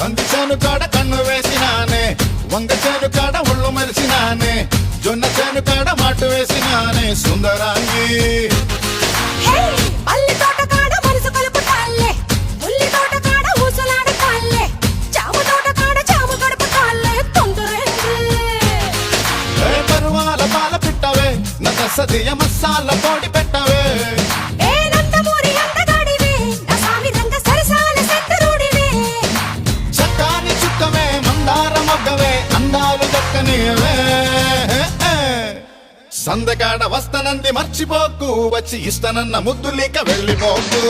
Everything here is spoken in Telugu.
కంది చేను కాడ కన్ను వేసినానే, వంగ చేను కాడ ఒళ్ళు మెరిసినానే, జొన్న చేను కాడ మాటు వేసినానే సుందరాంగి. అల్లి తోట కాడ మనసు కలుపుతాల్లే, ఉల్లి తోట కాడ ఊసులాడతాల్లే, చామ తోట కాడ చామ గడపతాల్లే తొందరేంది. పరువాల పాల పిట్టవే, నసదియ మసాల పొడి పెట్టవే. ఏ నందమూరి అందగాడివే, నా సామి రంగ సరసాల సెంటరుడివే. చక్కాని చుక్కవే, మందార మొగ్గవే, అందాలు దక్కనివే. సందకాడ వస్తనంది మర్చిపోకు, వచ్చి ఇస్తనన్న ముద్దులిక వెళ్ళిపోకు.